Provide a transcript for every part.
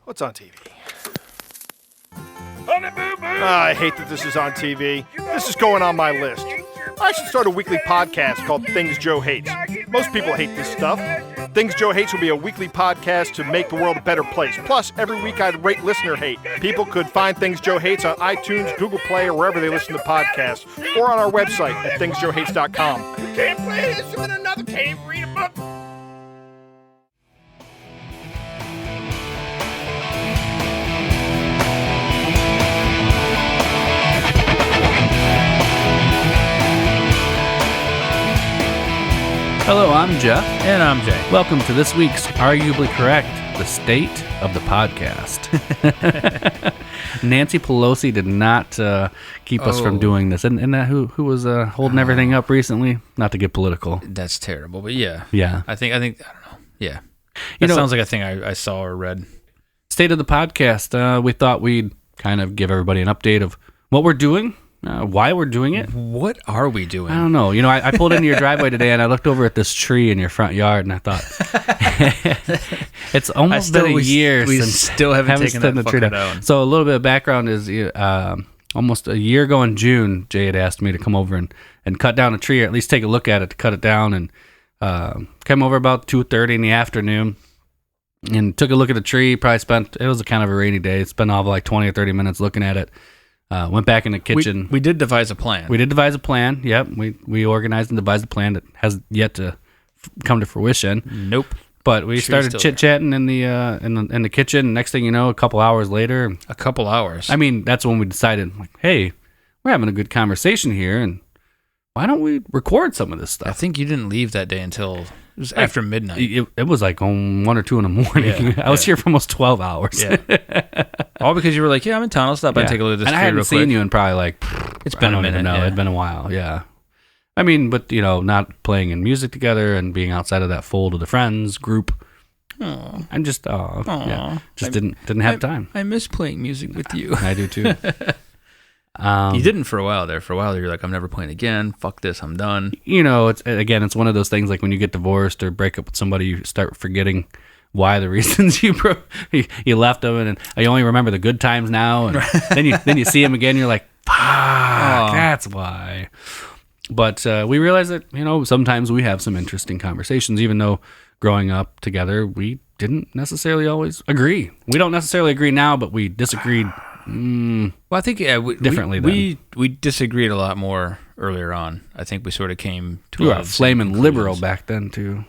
What's on TV? I hate that this is on TV. This is going on my list. I should start a weekly podcast called Things Joe Hates. Most people hate this stuff. Things Joe Hates will be a weekly podcast to make the world a better place. Plus, every week I'd rate listener hate. People could find Things Joe Hates on iTunes, Google Play, or wherever they listen to podcasts, or on our website at thingsjoehates.com. You can't play this with another cave, read a book. Hello, I'm Jeff. And I'm Jay. Welcome to this week's Arguably Correct, the state of the podcast. Nancy Pelosi did not keep us from doing this. And that who was holding everything up recently? Not to get political. That's terrible, but yeah. Yeah. I think, I don't know. Yeah. That sounds like a thing I saw or read. State of the podcast. We thought we'd kind of give everybody an update of what we're doing. Why we're doing it? What are we doing? I don't know. You know, I pulled into your driveway today and I looked over at this tree in your front yard and I thought, it's almost been a year we since still haven't taken that fucker down. So a little bit of background is almost a year ago in June, Jay had asked me to come over and cut down a tree, or at least take a look at it to cut it down, and came over about 2:30 in the afternoon and took a look at the tree. Probably it was a kind of a rainy day, spent all of like 20 or 30 minutes looking at it. Went back in the kitchen. We did devise a plan. We did devise a plan. Yep. We organized and devised a plan that has yet to come to fruition. Nope. But we started chit-chatting in the kitchen. Next thing you know, a couple hours later. A couple hours. I mean, that's when we decided, like, hey, we're having a good conversation here, and why don't we record some of this stuff? I think you didn't leave that day until it was after midnight. It was like on 1 or 2 in the morning. Yeah, I was here for almost 12 hours. Yeah. All because you were like, yeah, I'm in town. I'll stop by and take a look at this and tree I hadn't real seen quick. you in probably like, It's been a minute. No, it'd been a while. Yeah. I mean, but you know, not playing in music together and being outside of that fold of the friends group. Aww. I'm just, didn't have time. I miss playing music with you. I do too. You didn't for a while there. For a while there, you're like, I'm never playing again. Fuck this. I'm done. You know, it's one of those things like when you get divorced or break up with somebody, you start forgetting why the reasons you left them, and you only remember the good times now, and then you see them again, you're like, fuck, that's why. But we realize that, you know, sometimes we have some interesting conversations, even though growing up together, we didn't necessarily always agree. We don't necessarily agree now, but we disagreed. Well, I think differently. We disagreed a lot more earlier on. I think we sort of came to you were a flaming liberal back then too.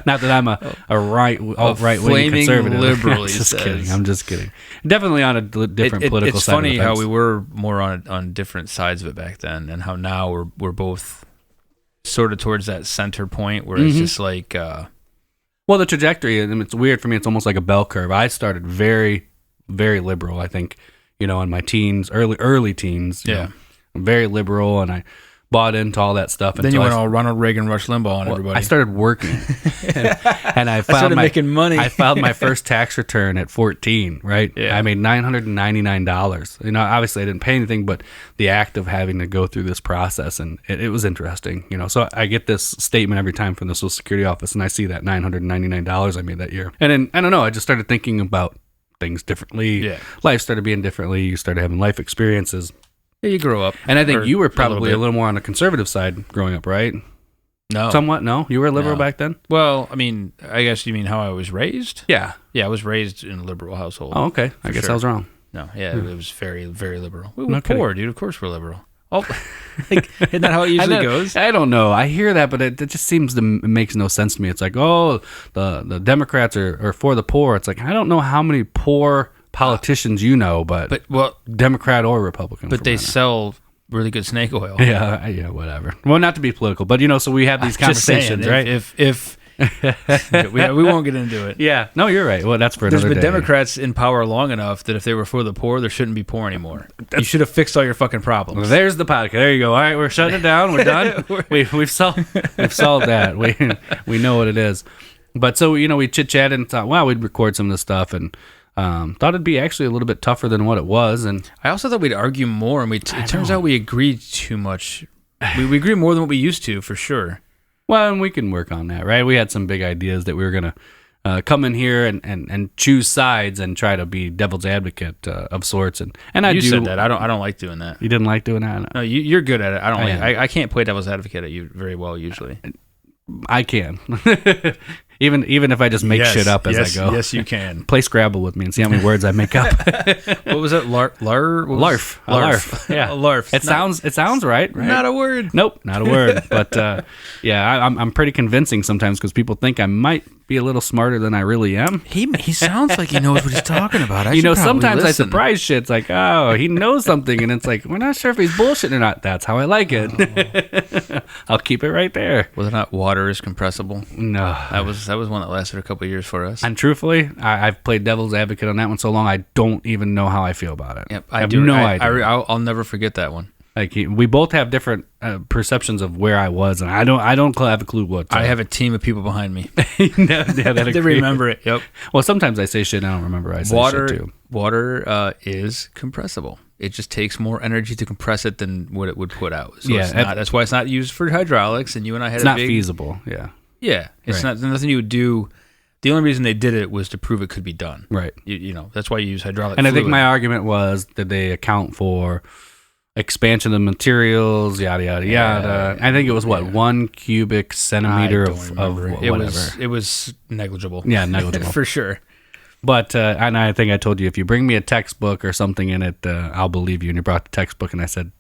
Not that I'm a alt-right wing conservative. Liberal, I'm just kidding. Definitely on a different political it's side. It's funny of the how we were more on different sides of it back then, and how now we're both sort of towards that center point where it's just like. Well, the trajectory, and it's weird for me. It's almost like a bell curve. I started very, very liberal. I think, you know, in my teens, early teens. Yeah, very liberal, and I bought into all that stuff. Then you went all Ronald Reagan, Rush Limbaugh on everybody. I started working, and I started making money. I filed my first tax return at 14. Right, yeah. I made $999. You know, obviously I didn't pay anything, but the act of having to go through this process, and it was interesting. You know, so I get this statement every time from the Social Security office, and I see that $999 I made that year, and then I don't know. I just started thinking about things differently. Yeah, life started being differently. You started having life experiences. Yeah, you grow up. And I think you were probably a little more on the conservative side growing up, right? No. Somewhat, no? You were a liberal back then? Well, I mean, I guess you mean how I was raised? Yeah. Yeah, I was raised in a liberal household. Oh, okay. I guess I was wrong. No, yeah, it was very, very liberal. We were Okay. poor, dude. Of course we're liberal. Oh, like, isn't that how it usually goes? I don't know. I hear that, but it just seems it makes no sense to me. It's like, oh, the Democrats are for the poor. It's like, I don't know how many poor politicians you know, but Democrat or Republican. But they sell really good snake oil. Yeah, whatever. Well, not to be political, but you know, so we have these conversations, saying, right? If we won't get into it. Yeah, no, you're right. Well, that's for another day. There's been Democrats in power long enough that if they were for the poor, there shouldn't be poor anymore. You should have fixed all your fucking problems. Well, there's the podcast. There you go. All right, we're shutting it down. We're done. We've solved that. We know what it is. But so, you know, we chit-chatted and thought, wow, we'd record some of this stuff, and thought it'd be actually a little bit tougher than what it was. And I also thought we'd argue more, and it turns out we agreed too much. We agree more than what we used to, for sure. Well, and we can work on that, right? We had some big ideas that we were going to come in here and choose sides and try to be devil's advocate of sorts. And I You do. said that. I don't like doing that. You didn't like doing that? No, you're good at it. I am. can't play devil's advocate at you very well usually. I can. even if I just make shit up as I go. Yes, you can. Play Scrabble with me and see how many words I make up. What was it? Larf. Yeah. A larf. It sounds right? Not a word. Nope, not a word. But yeah, I'm pretty convincing sometimes because people think I might be a little smarter than I really am. He sounds like he knows what he's talking about. Sometimes I surprise shit. It's like, oh, he knows something, and it's like, we're not sure if he's bullshitting or not. That's how I like it. I'll keep it right there. Whether or not water is compressible. No, That was one that lasted a couple of years for us. and truthfully, I've played devil's advocate on that one so long, I don't even know how I feel about it. Yep, I have no idea. I'll never forget that one. Like we both have different perceptions of where I was, and I don't have a clue what. I have a team of people behind me. They remember it. Yep. Well, sometimes I say shit and I don't remember. I say shit too. Water is compressible. It just takes more energy to compress it than what it would put out. So Yeah, that's why it's not used for hydraulics. And you and I had It's not feasible. Yeah. Yeah, it's Right. not nothing you would do. The only reason they did it was to prove it could be done. Right. You know, that's why you use hydraulic And I think fluid. my argument was that they account for expansion of materials, yada yada yada. I think it was 1 cubic centimeter I don't of remember. whatever. It was negligible. Yeah, negligible. For sure. But and I think I told you if you bring me a textbook or something in it, I'll believe you. And you brought the textbook, and I said,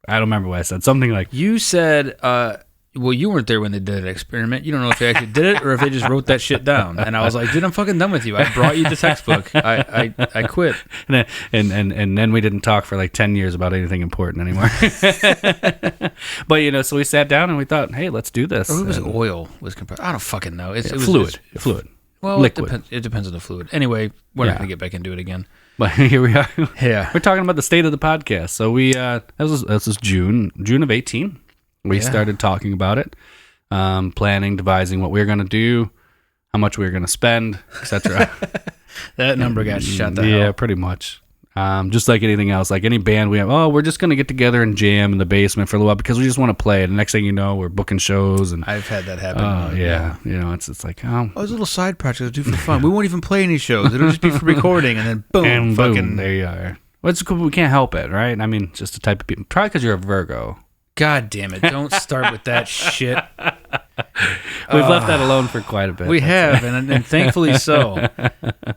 I don't remember what I said. Something like, You said, well, you weren't there when they did an experiment. You don't know if they actually did it or if they just wrote that shit down. And I was like, dude, I'm fucking done with you. I brought you the textbook. I quit. and then we didn't talk for like 10 years about anything important anymore. But so we sat down and we thought, hey, let's do this. Or it was oil was compressed. I don't fucking know. It was fluid. Well, liquid. It depends on the fluid. Anyway, we're Yeah. not gonna get back into it again. But here we are. Yeah. We're talking about the state of the podcast. So we this was June of 18. We started talking about it, planning, devising what we were going to do, how much we were going to spend, etc. That number got shut down. Yeah, pretty much. Just like anything else, like any band we have, we're just going to get together and jam in the basement for a little while because we just want to play. And the next thing you know, we're booking shows. And I've had that happen. oh, yeah. It's like, It's a little side project to do for fun. We won't even play any shows. It'll just be for recording, and then boom, and fucking. boom, there you are. Well, it's cool. We can't help it, right? I mean, just the type of people. Probably because you're a Virgo. God damn it! Don't start with that shit. We've left that alone for quite a bit. We have, and thankfully so.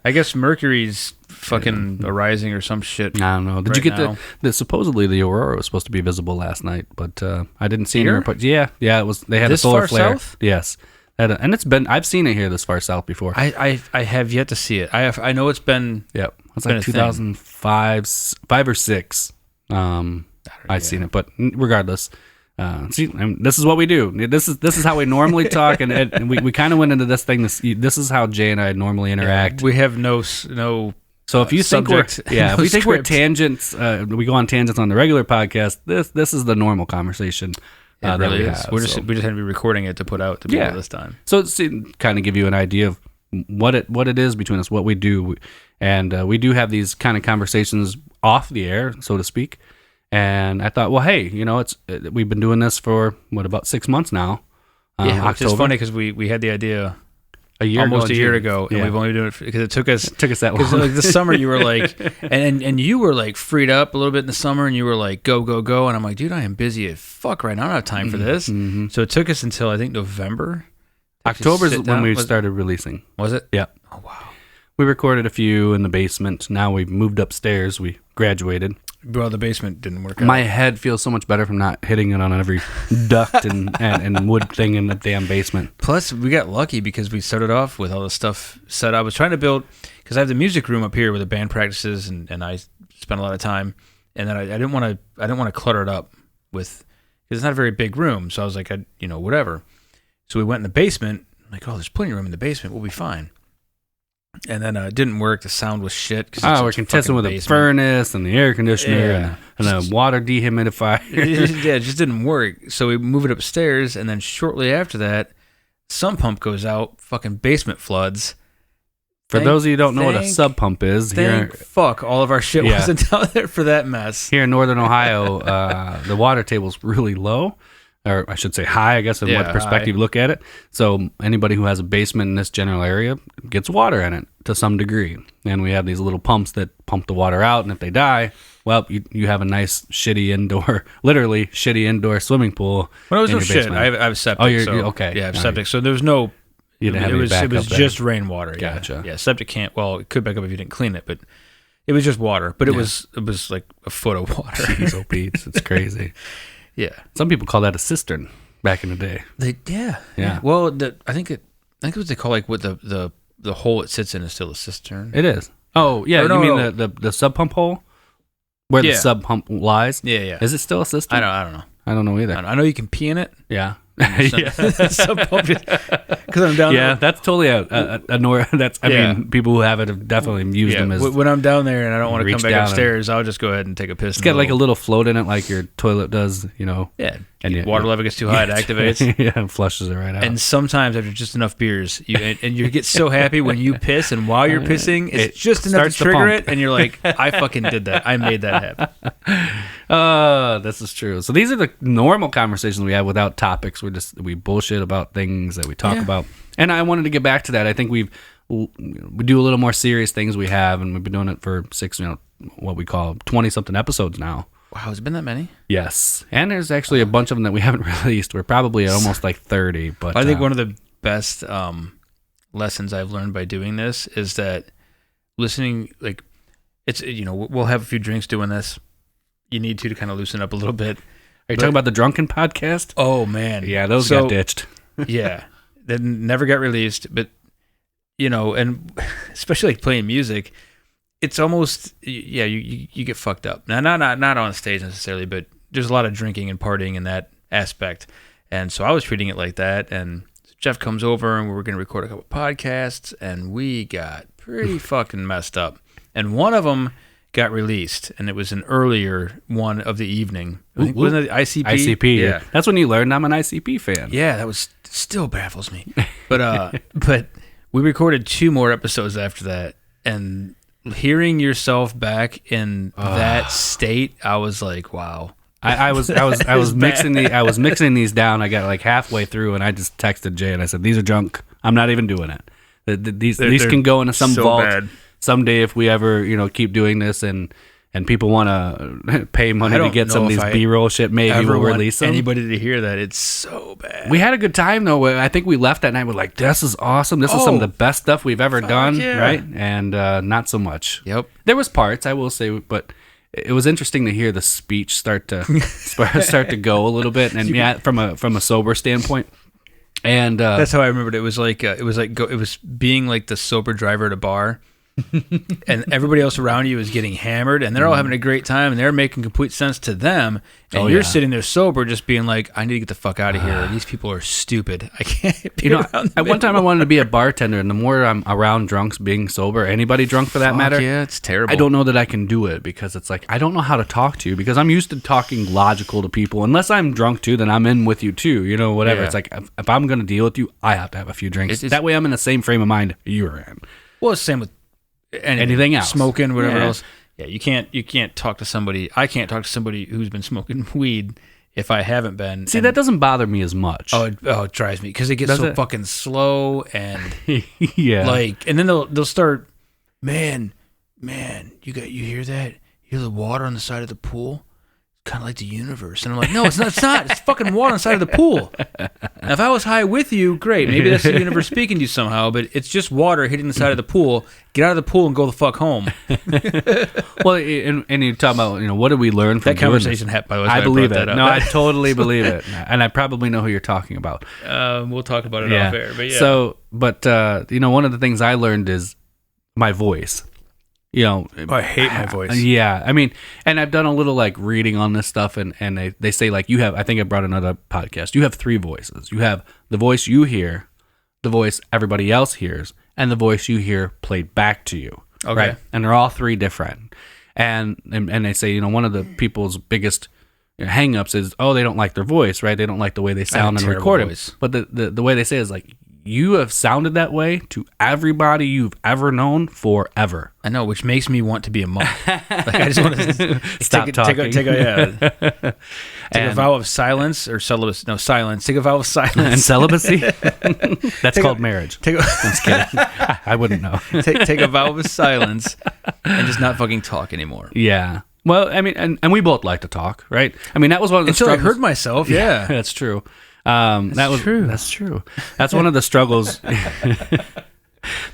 I guess Mercury's fucking arising or some shit. I don't know. Did you right get now. the supposedly the aurora was supposed to be visible last night, but I didn't see any Here? reports. Yeah, it was. They had This a solar far flare. south? Yes, and it's been. I've seen it here this far south before. I have yet to see it. I know it's been. Yep, it's been like a thing. 2005, 5 or 6. I've seen it, but regardless. See, this is what we do. This is how we normally talk, and we kind of went into this thing. This is how Jay and I normally interact. We have no. So if you think subject, if no we think we're script. tangents, we go on tangents on the regular podcast. This is the normal conversation. It That really we is. have, We just so. had to be recording it to put out to people this time. So it's kind of give you an idea of what it is between us, what we do, and we do have these kind of conversations off the air, so to speak. And I thought, well, hey, we've been doing this for about 6 months now. Which is October. funny because we had the idea almost a year ago, and Yeah. we've only been doing it because it took us that long. because like this summer you were like, and you were like freed up a little bit in the summer, and you were like go, and I'm like, dude, I am busy as fuck right now. I don't have time for this. Mm-hmm. So it took us until I think November. October is sit when down. we Was- started releasing. Was it? Yeah. Oh wow. We recorded a few in the basement. Now we've moved upstairs. We graduated. Well, the basement didn't work out. My head feels so much better from not hitting it on every duct and wood thing in the damn basement. Plus, we got lucky because we started off with all the stuff set up. I was trying to build because I have the music room up here where the band practices, and I spend a lot of time. And then I didn't want to clutter it up with because it's not a very big room. So I was like, whatever. So we went in the basement. Like, oh, there's plenty of room in the basement. We'll be fine. And then it didn't work. The sound was shit. We're contesting with a furnace and the air conditioner and a water dehumidifier. It just didn't work. So we move it upstairs, and then shortly after that, sump pump goes out. Fucking basement floods. For those of you who don't know what a sub pump is, Fuck, all of our shit wasn't down there for that mess. Here in Northern Ohio, the water table's really low. or I should say high, I guess, in what perspective you look at it. So anybody who has a basement in this general area gets water in it to some degree. And we have these little pumps that pump the water out, and if they die, well, you have a nice, literally shitty indoor swimming pool. Well, it was in no your shit. basement. I have septic. Oh, you're okay. Yeah, I have All septic. right. So there was no. You didn't have it any was backup there. just rainwater. Gotcha. Yeah, septic can't. Well, it could back up if you didn't clean it, but it was just water. But it was like a foot of water. Jeez, oh, Pete, it's crazy. Yeah. Some people call that a cistern back in the day. Yeah. Well, I think what they call like what the hole it sits in is still a cistern. It is. Oh, yeah. Or no, you mean the sub pump hole where the sub pump lies? Yeah. Is it still a cistern? I don't know. I don't know either. I know you can pee in it. Yeah. Because I'm down Yeah, there. that's totally I mean, people who have it have definitely used them as. When I'm down there and I don't want to come reach back down upstairs, I'll just go ahead and take a piss. It's got like a little float in it, like your toilet does, Yeah. And water level gets too high, it activates. Yeah, it flushes it right out. And sometimes after just enough beers, you get so happy when you piss, and while you're pissing, it's just enough to starts to trigger pump. it, and you're like, I fucking did that. I made that happen. This is true. So these are the normal conversations we have without topics. We bullshit about things that we talk about. And I wanted to get back to that. I think we do a little more serious things we have, and we've been doing it for 6, what we call 20-something episodes now. Wow, has it been that many? Yes. And there's actually a bunch of them that we haven't released. We're probably at almost like 30. But I think one of the best lessons I've learned by doing this is that listening, like, it's, we'll have a few drinks doing this. You need to kind of loosen up a little bit. Are you talking about the Drunken podcast? Oh, man. Yeah, those got ditched. Yeah. That never got released. But, and especially like playing music, it's almost, you get fucked up. Now, not on stage necessarily, but there's a lot of drinking and partying in that aspect. And so I was treating it like that. And Jeff comes over and we were going to record a couple podcasts, and we got pretty fucking messed up. And one of them got released, and it was an earlier one of the evening. Wasn't it ICP? ICP. Yeah. That's when you learned I'm an ICP fan. Yeah, that was still baffles me. But we recorded 2 more episodes after that, and hearing yourself back in that state, I was like, wow. I was mixing these down. I got like halfway through, and I just texted Jay and I said, "These are junk. I'm not even doing it. These can go into some vault someday if we ever keep doing this and people want to pay money to get some of these B-roll shit. Maybe we'll release them. Anybody to hear that? It's so bad. We had a good time though. I think we left that night with like, this is awesome. This is some of the best stuff we've ever done, right? And not so much. Yep. There was parts I will say, but it was interesting to hear the speech start to go a little bit, and from a sober standpoint. And that's how I remembered it. It was being like the sober driver at a bar. And everybody else around you is getting hammered, and they're all having a great time, and they're making complete sense to them, and you're sitting there sober just being like, I need to get the fuck out of here. These people are stupid. I can't be around them. At one time I wanted to be a bartender, and the more I'm around drunks being sober, anybody drunk for that matter, it's terrible. I don't know that I can do it, because it's like I don't know how to talk to you, because I'm used to talking logical to people. Unless I'm drunk too, then I'm in with you too, whatever. It's like if I'm going to deal with you, I have to have a few drinks. That way I'm in the same frame of mind you're in. Well, it's the same with anything else, smoking, whatever else. Yeah, you can't talk to somebody. I can't talk to somebody who's been smoking weed if I haven't been. See, that doesn't bother me as much. Oh, it drives me because it gets fucking slow and yeah. Like, and then they'll start, man, you hear that? You hear the water on the side of the pool? Kind of like the universe. And I'm like, no, it's not. It's fucking water on the side of the pool. Now, if I was high with you, great. Maybe that's the universe speaking to you somehow, but it's just water hitting the side of the pool. Get out of the pool and go the fuck home. Well, and you talk about, what did we learn from that conversation happened, by the way. I believe it. No, I totally believe it. And I probably know who you're talking about. We'll talk about it off air, but yeah. So, one of the things I learned is my voice. I hate my voice. Yeah, I mean, and I've done a little like reading on this stuff, and they say like you have. I think I brought another podcast. You have 3 voices. You have the voice you hear, the voice everybody else hears, and the voice you hear played back to you. Okay, right? And they're all 3 different. And they say one of the people's biggest hang-ups is they don't like their voice, right? They don't like the way they sound and record it. But the way they say it is like you have sounded that way to everybody you've ever known forever. I know, which makes me want to be a monk. Like, I just want to Stop talking. Take a vow of silence or celibacy. No, silence. Take a vow of silence. And celibacy? That's called marriage. I'm just kidding. I wouldn't know. take a vow of silence and just not fucking talk anymore. Yeah. Well, I mean, and we both like to talk, right? I mean, that was one of the Until struggles. I heard myself, yeah. That's true. That's true. That's true. That's one of the struggles.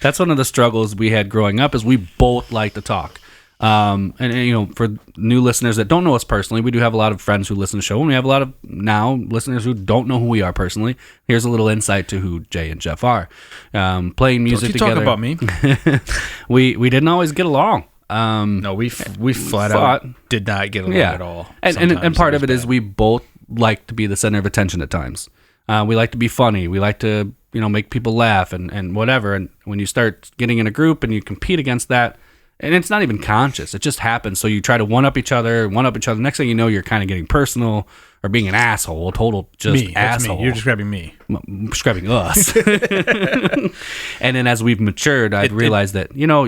That's one of the struggles we had growing up is we both like to talk. And you know, for new listeners that don't know us personally, we do have a lot of friends who listen to the show, and we have a lot of now listeners who don't know who we are personally. Here's a little insight to who Jay and Jeff are. Playing music Don't you together. talk about me. We didn't always get along. No, we flat out did not get along at all. And part of it is we both like to be the center of attention at times. We like to be funny. We like to, you know, make people laugh and whatever. And when you start getting in a group and you compete against that, and it's not even conscious, it just happens. So you try to one up each other. Next thing you know, you're kind of getting personal or being an asshole, total just asshole. Me. You're describing me. Describing us. And then as we've matured, I've realized that, you know,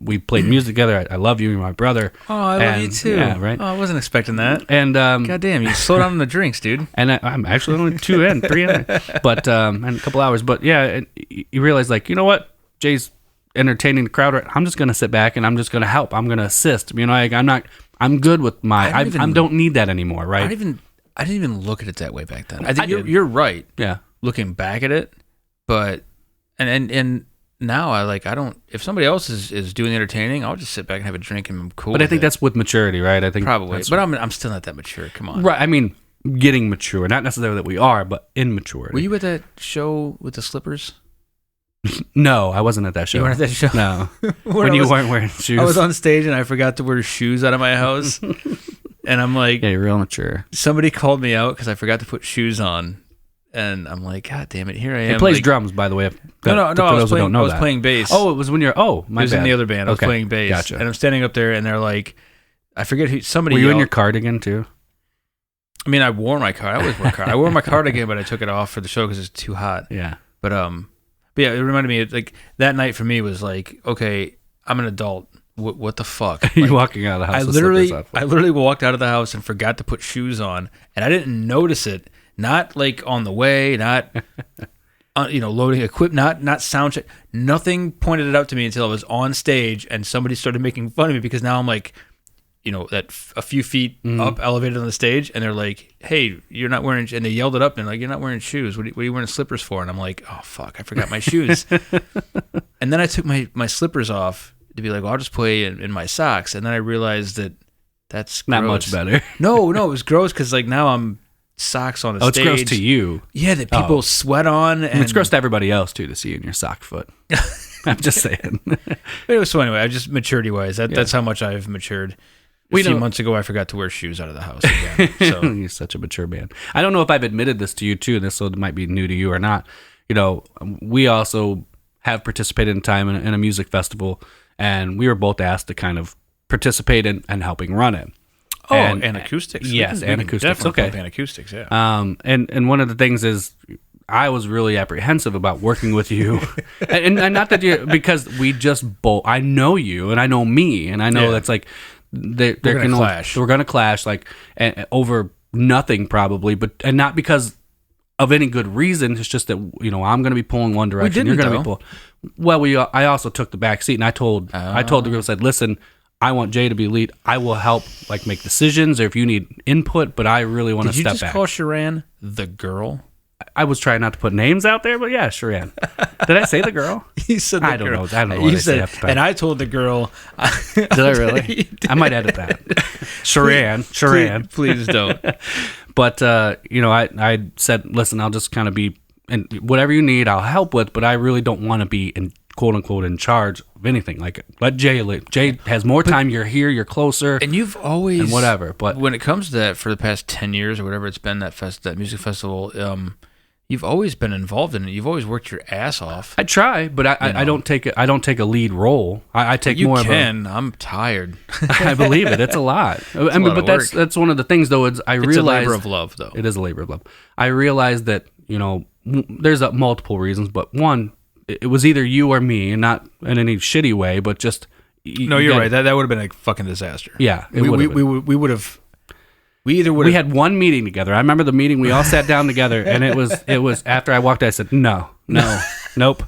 we played music together. I love you. You're my brother. Oh, I love you too. Yeah, right. Oh, I wasn't expecting that. And God damn, you slow down on the drinks, dude. And I'm actually only 3 in, but and a couple hours. But yeah, and you realize, like, you know what, Jay's entertaining the crowd. Right? I'm just gonna sit back and I'm just gonna help. I'm gonna assist. You know, like, I'm good with I don't need that anymore, right? I didn't even look at it that way back then. I think you're right. Yeah. Looking back at it, but and now I don't. If somebody else is doing the entertaining, I'll just sit back and have a drink and I'm cool. But I think that's with maturity, right? I think probably. But I'm still not that mature. Come on. Right. I mean, getting mature, not necessarily that we are, but immaturity. Were you at that show with the slippers? No, I wasn't at that show. You weren't at that show? No. when you weren't wearing shoes. I was on stage and I forgot to wear shoes out of my house. And I'm like, yeah, you're real mature. Somebody called me out because I forgot to put shoes on. And I'm like, God damn it, here I am. He plays like, drums, by the way. No, I was playing bass. Oh, it was when you're, my It was bad. in the other band. I was playing bass. Gotcha. And I'm standing up there and they're like, I forget who, somebody Were you yelled. in your cardigan too? I mean, I wore my card. I always wear a card. I wore my cardigan, but I took it off for the show because it's too hot. Yeah. But yeah, it reminded me, like, that night for me was like, okay, I'm an adult. What the fuck? Like, you walking out of the house. I literally walked out of the house and forgot to put shoes on, and I didn't notice it. Not like on the way, not loading equipment, not sound check. Nothing pointed it out to me until I was on stage, and somebody started making fun of me because now I'm like, that a few feet up, elevated on the stage, and they're like, "Hey, you're not wearing," and they yelled it up and like, "You're not wearing shoes. What are you wearing slippers for?" And I'm like, "Oh fuck, I forgot my shoes." And then I took my slippers off to be like, well, I'll just play in my socks. And then I realized that that's gross. Not much better. No, it was gross because like now I'm socks on a stage. Oh, it's gross to you. Yeah, that people sweat on. And it's gross to everybody else too to see you in your sock foot. I'm just saying. So anyway, I just maturity-wise, that's how much I've matured. A few months ago, I forgot to wear shoes out of the house again. So. You're such a mature man. I don't know if I've admitted this to you too, and this might be new to you or not. We also have participated in time in a music festival, and we were both asked to kind of participate in helping run it. Oh, and acoustics. Yes, and acoustics. Definitely and acoustics, yeah. And one of the things is I was really apprehensive about working with you. and not that because we just both, I know you and I know me, and I know that's like, we're going to clash. We're going to clash like over nothing probably, and not because of any good reason. It's just that, I'm going to be pulling one direction. You're going to be pulling. Well, I also took the back seat, and I told the group, I said, listen, I want Jay to be lead. I will help like make decisions or if you need input, but I really want to step back. Did you just call Sharan the girl? I was trying not to put names out there, but yeah, Sharan. Did I say the girl? You said the girl. I don't know what I said. And I told the girl. Did I really? I might edit that. Sharan. Please don't. But, I said, listen, I'll just kind of be, and whatever you need, I'll help with, but I really don't want to be in quote unquote in charge of anything. Like, let Jay has more time. You're here, you're closer. And you've always, and whatever. But when it comes to that, for the past 10 years or whatever it's been, that music festival, You've always been involved in it. You've always worked your ass off. I try, but I don't take it. I don't take a lead role. I take You more can. of a. I'm tired. I believe it. It's a lot. I mean, lot but of that's one of the things though. Is I It's realize a labor of love, though. it is a labor of love. I realize that there's multiple reasons, but one, it was either you or me, and not in any shitty way, but just. No, you're right. That would have been a fucking disaster. Yeah, we would have. We either would. We had one meeting together. I remember the meeting. We all sat down together, and it was after I walked out. I said, "No, nope.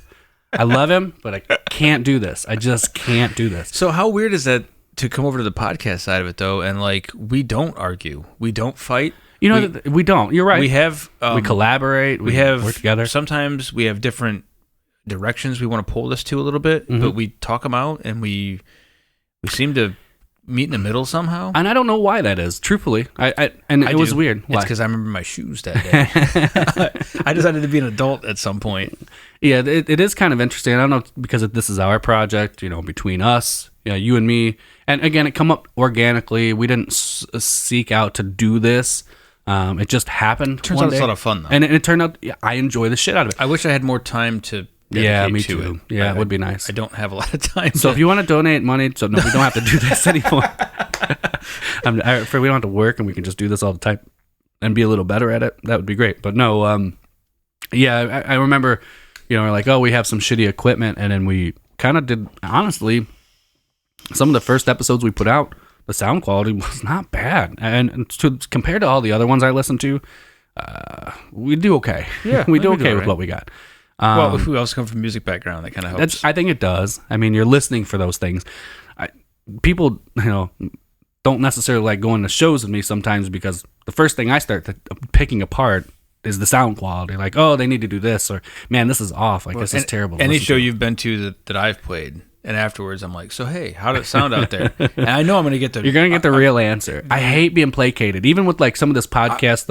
I love him, but I can't do this. I just can't do this." So how weird is that to come over to the podcast side of it though, and like we don't argue, we don't fight. We don't. You're right. We have we collaborate. We have work together. Sometimes we have different directions we want to pull this to a little bit, but we talk them out, and we seem to meet in the middle somehow. And I don't know why that is. Truthfully, it was weird. Why? It's because I remember my shoes that day. I decided to be an adult at some point. Yeah, it is kind of interesting. I don't know because this is our project. Between us, you and me, and again, it come up organically. We didn't seek out to do this. It just happened. Turns one out day. it's a lot of fun though, and it turned out I enjoy the shit out of it. I wish I had more time to. Yeah, me to too. It. Yeah, it would be nice. I don't have a lot of time. So if you want to donate money, no, we don't have to do this anymore. We don't have to work, and we can just do this all the time and be a little better at it. That would be great. But no, I remember, we're like, oh, we have some shitty equipment, and then we kind of did. Honestly, some of the first episodes we put out, the sound quality was not bad, and compared to all the other ones I listened to, we do okay. Yeah, we do we okay do with right. what we got. Well, if we also come from a music background, that kind of helps. I think it does. I mean, you're listening for those things. People, don't necessarily like going to shows with me sometimes because the first thing I start picking apart is the sound quality. Like, oh, they need to do this, or man, this is off. Like, this is terrible. Any show you've been to that I've played, and afterwards I'm like, so hey, how did it sound out there? And I know I'm gonna get You're gonna get the real answer. I hate being placated, even with like some of this podcast.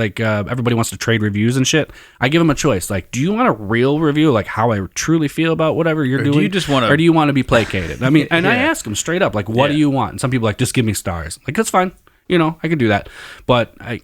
Everybody wants to trade reviews and shit. I give them a choice. Like, do you want a real review, like how I truly feel about whatever you're doing, do you just want to, or do you want to be placated? I mean, and I Yeah. ask them straight up, like, what do you want? And some people are like, just give me stars. Like, that's fine. I can do that, but I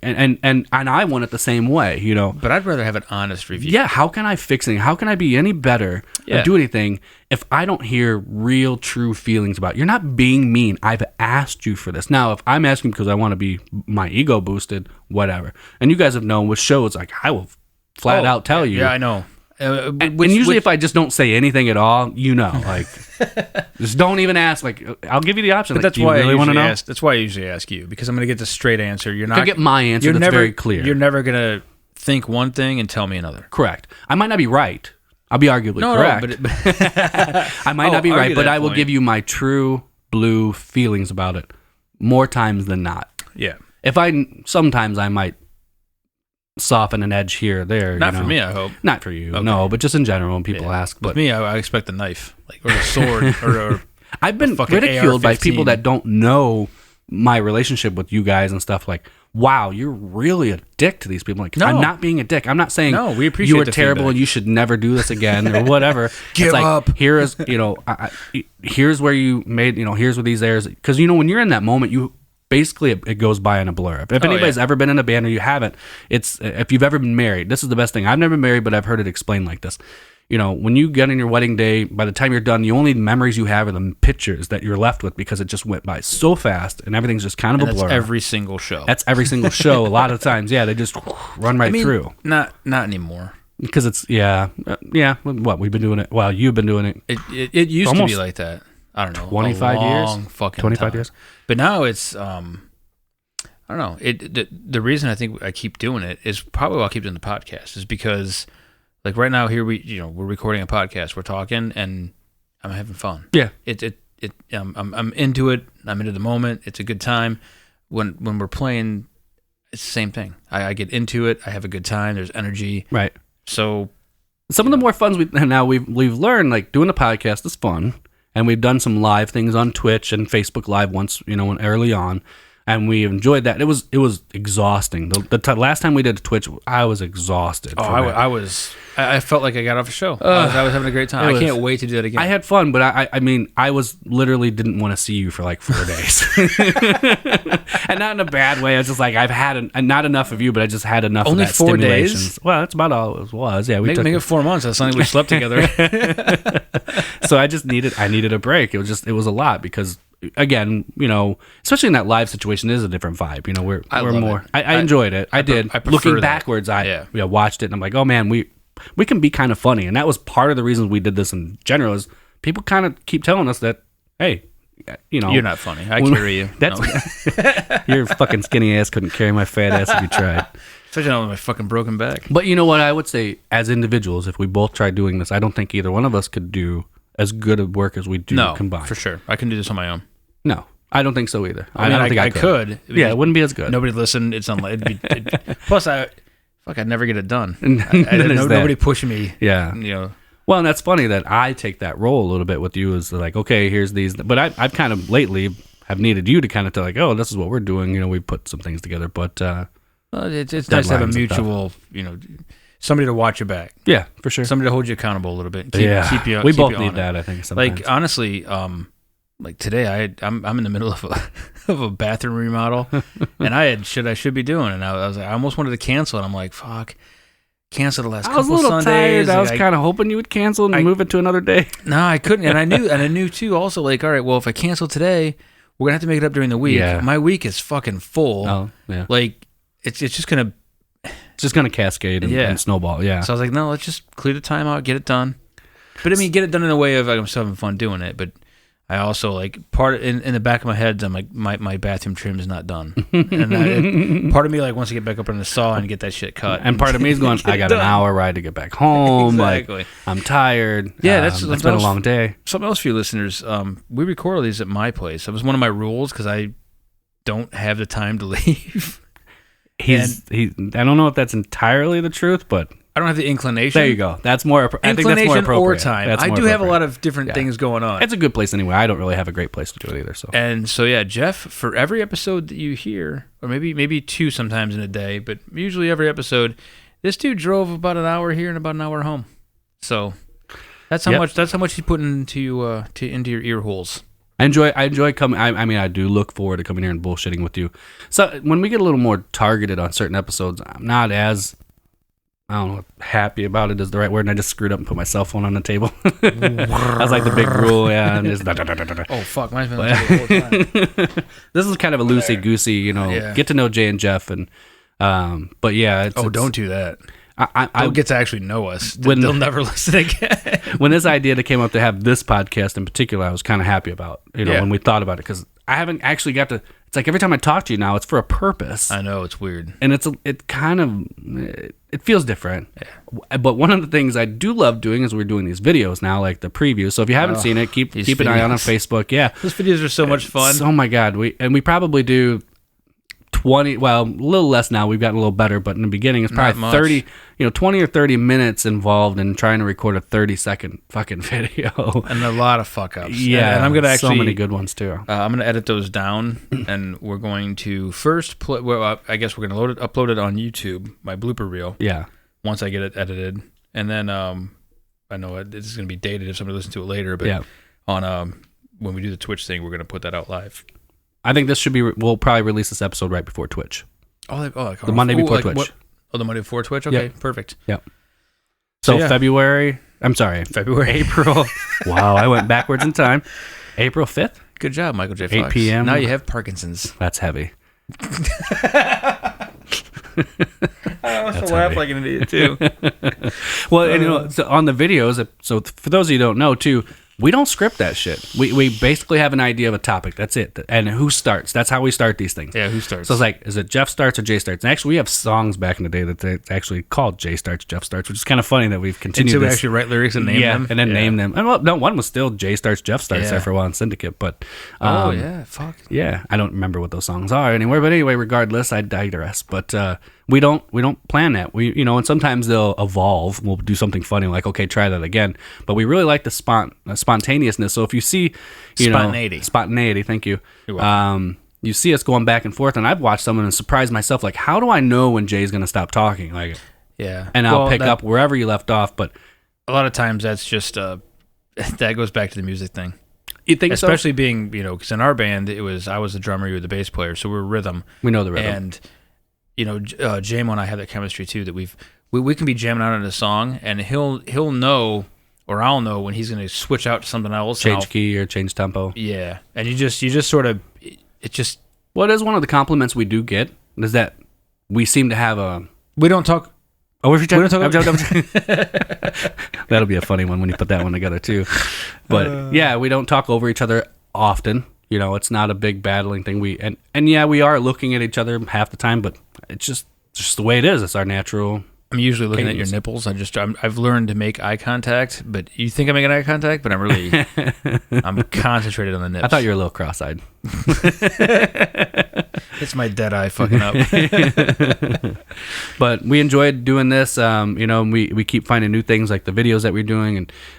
want it the same way, But I'd rather have an honest review. Yeah, how can I fix it? How can I be any better or do anything if I don't hear real, true feelings about it? You're not being mean. I've asked you for this. Now, if I'm asking because I want to be my ego boosted, whatever. And you guys have known with shows, like, I will flat out tell you. Yeah, I know. And usually if I just don't say anything at all, like, just don't even ask. Like, I'll give you the option. But like, that's do you why really want to know? That's why I usually ask you, because I'm going to get the straight answer. You're not I get my answer that's very clear. You're never going to think one thing and tell me another. Correct. I might not be right. I'll be arguably correct. But I might not be right, but I will point. give you my true blue feelings about it more times than not. Yeah. Sometimes I might soften an edge here or there. Not for me, I hope. Not for you, Okay. no, but just in general when people ask. With But me, I expect a knife, like, or a sword, or I've been fucking ridiculed by AR-15. people that don't know my relationship with you guys and stuff. Like, wow, you're really a dick to these people. Like, No. I'm not being a dick. I'm not saying No, we appreciate you are the terrible feedback. and you should never do this again or whatever. Give it's like, up. Here is, here's where you made, here's where these errors. Because, when you're in that moment, you basically it goes by in a blur. If anybody's ever been in a band or you haven't, if you've ever been married, this is the best thing. I've never been married, but I've heard it explained like this. When you get on your wedding day, by the time you're done, the only memories you have are the pictures that you're left with because it just went by so fast and everything's just kind of a blur. that's every single show. That's every single show. A lot of times, they just run right through. Not anymore. Because it's, what, we've been doing it. Well, you've been doing it. It used to Almost be like that. I don't know. 25 a long years? Fucking 25 time. years? But now it's, I don't know. The reason I think I keep doing it is probably why I keep doing the podcast is because, like, right now here we're recording a podcast, we're talking, and I'm having fun. Yeah. I'm into it. I'm into the moment. It's a good time. When we're playing, it's the same thing. I get into it. I have a good time. There's energy. Right. So Some of the more funs we've learned, like doing the podcast is fun, and we've done some live things on Twitch and Facebook Live once, when early on. and we enjoyed that. It was exhausting. The last time we did Twitch, I was exhausted. I felt like I got off a show. I was having a great time. I can't wait to do that again. I had fun, but I mean, I was literally didn't want to see you for like 4 days, and not in a bad way. I was just like, I've had not enough of you, but I just had enough. Only of that 4 days. Stimulations. Well, that's about all it was. Yeah, make it 4 months. That's something we slept together. So I needed a break. It was a lot because, again, especially in that live situation, it is a different vibe. We're more. I enjoyed it. I did. Looking that. backwards, I watched it and I'm like, oh man, we can be kind of funny, and that was part of the reasons we did this in general. Is people kind of keep telling us that, hey, you're not funny. I carry you. Your fucking skinny ass couldn't carry my fat ass if you tried. Especially not with my fucking broken back. But you know what? I would say, as individuals, if we both tried doing this, I don't think either one of us could do as good of work as we do combined. For sure. I can do this on my own. No, I don't think so either. I don't think I could. Yeah, it wouldn't be as good. Nobody listened. It's unlikely. Plus, I'd never get it done. Nobody pushing me. Yeah. Well, and that's funny that I take that role a little bit with you. Is like, okay, here's these. But I've kind of lately have needed you to kind of tell like, oh, this is what we're doing. We put some things together, but it's nice to have a mutual, somebody to watch your back. Yeah, for sure. Somebody to hold you accountble a little bit. Keep you. We both you need that. I think sometimes. Like honestly, like today, I'm in the middle of a bathroom remodel, and I should be doing, and I was like, I almost wanted to cancel, and I'm like, fuck. Cancel the last couple Sundays. I was a little tired. I was kind of hoping you would cancel and move it to another day. No, I couldn't, and I knew too. Also, like, all right, well, if I cancel today, we're gonna have to make it up during the week. Yeah. My week is fucking full. Oh, yeah. Like, it's just gonna cascade and snowball. Yeah. So I was like, no, let's just clear the time out, get it done. But I mean, get it done in a way of like, I'm still having fun doing it, but I also like in the back of my head, I'm like my bathroom trim is not done, and part of me like wants to get back up on the saw and get that shit cut, and part of me is going, I got an hour ride to get back home. Exactly. Like I'm tired. Yeah, that's been a long day. Something else for you listeners. We record all these at my place. That was one of my rules because I don't have the time to leave. I don't know if that's entirely the truth, but I don't have the inclination. There you go. That's more. I think that's more appropriate. Or time. I do have a lot of different things going on. It's a good place anyway. I don't really have a great place to do it either. So yeah, Jeff, for every episode that you hear, or maybe two sometimes in a day, but usually every episode, this dude drove about an hour here and about an hour home. So that's how much. That's how much he's putting into your ear holes. I enjoy coming. I mean, I do look forward to coming here and bullshitting with you. So when we get a little more targeted on certain episodes, I'm not as, I don't know, happy about it is the right word, and I just screwed up and put my cell phone on the table. That's like the big rule, yeah. And just oh fuck, mine's been on the table the whole time. This is kind of a loosey goosey, get to know Jay and Jeff, and but yeah. Don't do that. I get to actually know us. They'll never listen again. When this idea came up to have this podcast in particular, I was kind of happy about, when we thought about it, because I haven't actually got to. It's like every time I talk to you now, it's for a purpose. I know, it's weird, and it feels different. Yeah. But one of the things I do love doing is we're doing these videos now, like the previews. So if you haven't seen it, keep an eye on Facebook. Yeah, those videos are so much fun. Oh my god, we probably do 20, well, a little less now. We've gotten a little better, but in the beginning, it's probably 30, 20 or 30 minutes involved in trying to record a 30-second fucking video. And a lot of fuck ups. Yeah. And I'm going to actually. So many good ones, too. I'm going to edit those down, and we're going to first play. Well, I guess we're going to upload it on YouTube, my blooper reel. Yeah. Once I get it edited. And then, I know this is going to be dated if somebody listens to it later, but on when we do the Twitch thing, we're going to put that out live. I think this should be. We'll probably release this episode right before Twitch. The Monday before Twitch. The Monday before Twitch. Okay, perfect. Yep. So February. I'm sorry, April. Wow, I went backwards in time. April 5th. Good job, Michael J. Fox. 8 p.m. Now you have Parkinson's. That's heavy. I also laugh like an idiot too. Well, and, so on the videos. So for those of you who don't know, too. We don't script that shit. We basically have an idea of a topic. That's it. And who starts. That's how we start these things. Yeah, who starts. So it's like, is it Jeff starts or Jay starts? And actually, we have songs back in the day that it's actually called Jay starts, Jeff starts, which is kind of funny that we've continued Until we this. actually write lyrics and name them? And then name them. And well, no, one was still Jay starts, Jeff starts there for a while in Syndicate. But fuck. Yeah, I don't remember what those songs are anywhere. But anyway, regardless, I digress. But we don't plan that. We and sometimes they'll evolve. We'll do something funny like, okay, try that again. But we really like the spontaneousness. So if you see, spontaneity. Spontaneity, thank you. you see us going back and forth, and I've watched someone and surprised myself, like, how do I know when Jay's going to stop talking? Like, Yeah. and I'll pick up wherever you left off, but a lot of times that's just that goes back to the music thing. you think Especially being, because in our band I was the drummer, you were the bass player, so we're rhythm. We know the rhythm. And JMO and I have that chemistry too, that we can be jamming out on a song, and he'll know, or I'll know when he's going to switch out to something else. Change key or change tempo. Yeah, and you just sort of it just. Well, it is one of the compliments we do get is that we seem to have a. We don't talk. Oh, if you we don't talk. That'll be a funny one when you put that one together too. But yeah, we don't talk over each other often. It's not a big battling thing. We are looking at each other half the time, but it's just the way it is. It's our natural. I'm usually looking at your cadence. nipples. I've learned to make eye contact, but you think I'm making eye contact, but I'm concentrated on the nips. I thought you were a little cross-eyed. It's my dead eye fucking up. But we enjoyed doing this. We keep finding new things like the videos that we're doing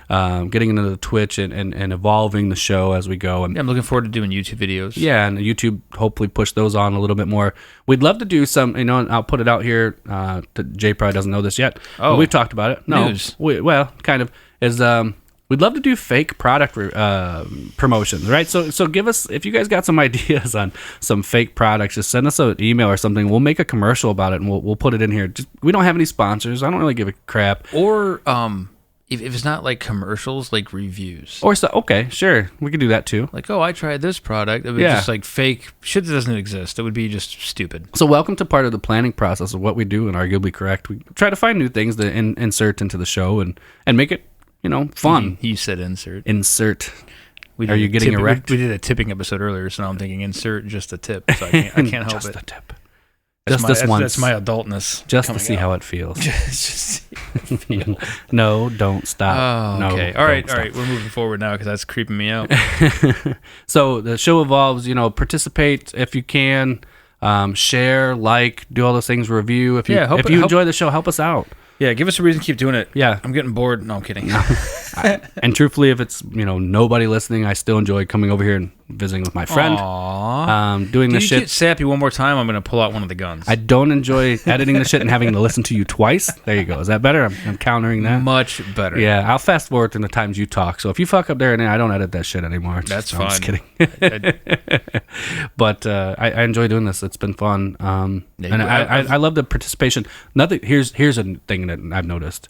and getting into the Twitch and evolving the show as we go. And I'm looking forward to doing YouTube videos. yeah, and YouTube hopefully push those on a little bit more. We'd love to do some, and I'll put it out here. Jay probably doesn't know this yet. Oh, but we've talked about it. No, news. Kind of is. We'd love to do fake product promotions, right? So give us, if you guys got some ideas on some fake products, just send us an email or something. We'll make a commercial about it and we'll put it in here. We don't have any sponsors. I don't really give a crap. Or if it's not like commercials, like reviews. Or so, okay, sure, we could do that too. Like, I tried this product. It was just like fake shit that doesn't exist. It would be just stupid. So welcome to part of the planning process of what we do and Arguably Correct. We try to find new things to insert into the show and make it fun. You said insert. Insert. Are you getting erect? We did a tipping episode earlier, so now I'm thinking insert just a tip. So I can't help just it. a tip. That's Just this once. That's my adultness. Just to see how it feels. Just feel. No, don't stop. Oh, okay. No, All right. don't All right. We're moving forward now because that's creeping me out. So the show evolves. Participate if you can. Share, like, do all those things. Review if you enjoy the show. Help us out. Yeah, give us a reason to keep doing it. Yeah. I'm getting bored. No, I'm kidding. And truthfully, if it's nobody listening, I still enjoy coming over here and visiting with my friend. Aww. Doing this you shit. get sappy one more time, I'm going to pull out one of the guns. I don't enjoy editing the shit and having to listen to you twice. There you go. Is that better? I'm countering that. Much better. Yeah, I'll fast forward through the times you talk. So if you fuck up there and then, I don't edit that shit anymore. That's I'm fine. just kidding. But I enjoy doing this. It's been fun. I love the participation. Here's a thing that I've noticed.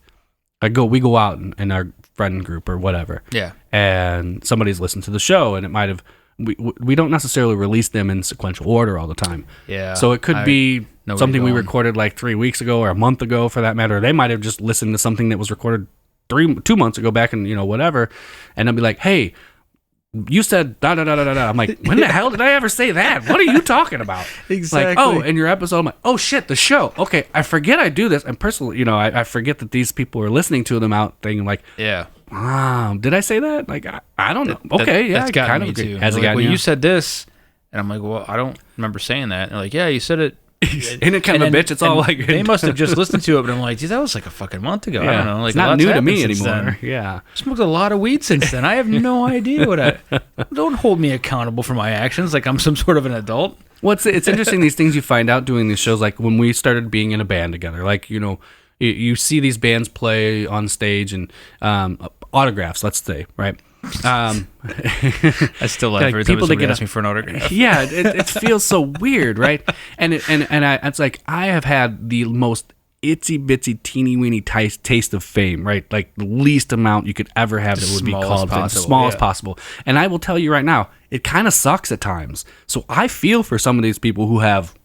We go out in our friend group or whatever. Yeah. And somebody's listened to the show and it might have. We don't necessarily release them in sequential order all the time. Yeah. So it could be know where something you're we going. recorded like 3 weeks ago or a month ago for that matter. They might have just listened to something that was recorded 2 months ago back in, whatever. And they'll be like, hey, you said da da da da da. I'm like, when the hell did I ever say that? What are you talking about? Exactly. Like, oh, in your episode, I'm like, oh shit, the show. Okay, I forget I do this. And personally, I forget that these people are listening to them out thinking like, Yeah. did I say that? Like, I don't know. Okay, yeah, That's gotten me agree. too. Has it Like, gotten well, you? you said this, and I'm like, well, I don't remember saying that. And they're like, yeah, you said it. Ain't it kind of a bitch? It's all like they must have just listened to it, but I'm like, dude, that was like a fucking month ago. I don't know. Like, it's not a lot's new to happened me since anymore. then. Yeah. I smoked a lot of weed since then. I have no idea don't hold me accountable for my actions like I'm some sort of an adult. Well, it's interesting these things you find out doing these shows. Like when we started being in a band together, like you see these bands play on stage and autographs. Let's say, right? I still laugh every time somebody asks me for an autograph. Yeah, it feels so weird, right? And it's like I have had the most itsy bitsy teeny weeny taste of fame, right? Like the least amount you could ever have that would be called fame, the smallest possible. And I will tell you right now, it kind of sucks at times. So I feel for some of these people who have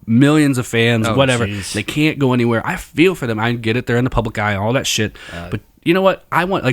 millions of fans, whatever. Geez. They can't go anywhere. I feel for them. I get it. They're in the public eye, all that shit. But you know what?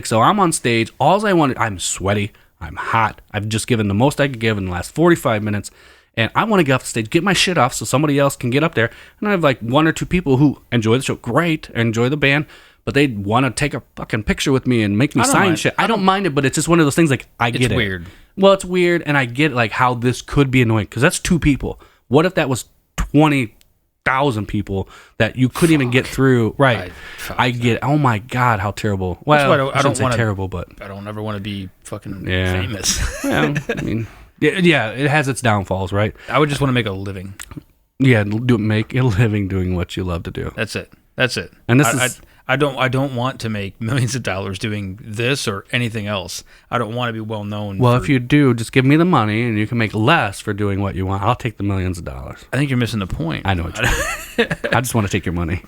So I'm on stage. I'm sweaty. I'm hot. I've just given the most I could give in the last 45 minutes. And I want to get off the stage, get my shit off so somebody else can get up there. And I have like one or two people who enjoy the show, great, enjoy the band, but they want to take a fucking picture with me and make me sign shit. I don't mind it, but it's just one of those things like, I get it. It's weird. Well, it's weird, and I get like how this could be annoying, because that's two people. What if that was 20,000 people that you couldn't even get through? Right. I get it. Oh my God, how terrible. Well, I don't say terrible, but I don't ever want to be fucking Yeah. famous. well, I mean, Yeah, it has its downfalls, right? I would just want to make a living. Yeah, make a living doing what you love to do. That's it. And this is... I don't want to make millions of dollars doing this or anything else. I don't want to be well known. Well, if you do, just give me the money and you can make less for doing what you want. I'll take the millions of dollars. I think you're missing the point. I know what you mean. I just want to take your money.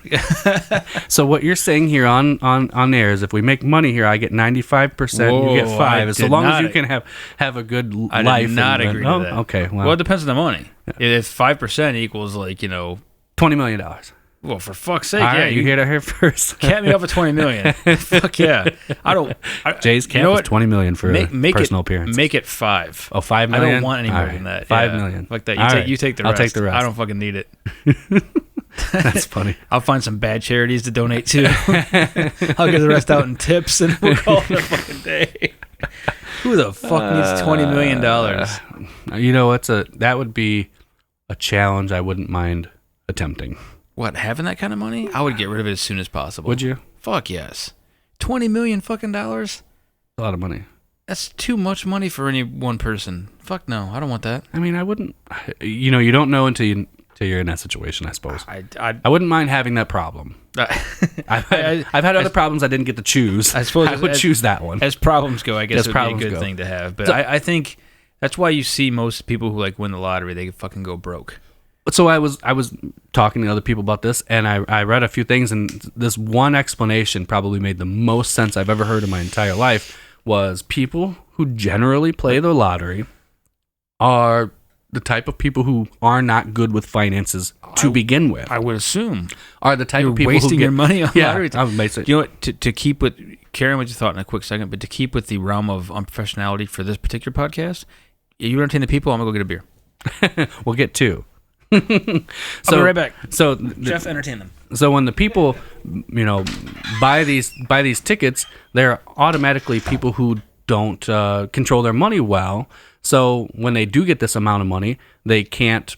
So what you're saying here on air is if we make money here, I get 95%, you get 5%. So long as you can have a good life. I did not agree to that. Okay. Well, it depends on the money. If 5% equals like, $20 million. Well, for fuck's sake, All yeah. right, you heard it here first. Cap me up at $20 million. Fuck yeah. Jay's cap is $20 million for personal appearance. Make it 5. Oh, $5 million? I don't want any more than that. $5 million. Fuck that. You take the rest. I'll take the rest. I don't fucking need it. That's funny. I'll find some bad charities to donate to. I'll give the rest out in tips and we'll call it a fucking day. Who the fuck needs $20 million? You know, that would be a challenge I wouldn't mind attempting. What, having that kind of money? I would get rid of it as soon as possible. Would you? Fuck yes. $20 million fucking dollars? A lot of money. That's too much money for any one person. Fuck no, I don't want that. I mean, I wouldn't. You don't know until you're in that situation, I suppose. I wouldn't mind having that problem. I've had other problems I didn't get to choose. I suppose I would choose that one. As problems go, I guess it would be a good thing to have. But I think that's why you see most people who like win the lottery, they fucking go broke. So I was talking to other people about this, and I read a few things, and this one explanation probably made the most sense I've ever heard in my entire life, was people who generally play the lottery are the type of people who are not good with finances to begin with. I would assume. Are the type of people wasting who get, your money on lottery. Basically. You know what, to keep with, Karen, what you thought in a quick second, but to keep with the realm of unprofessionality for this particular podcast, you entertain the people, I'm going to go get a beer. We'll get two. I'll be right back. So Jeff, entertain them. So when the people, buy these tickets, they're automatically people who don't control their money well. So when they do get this amount of money, they can't,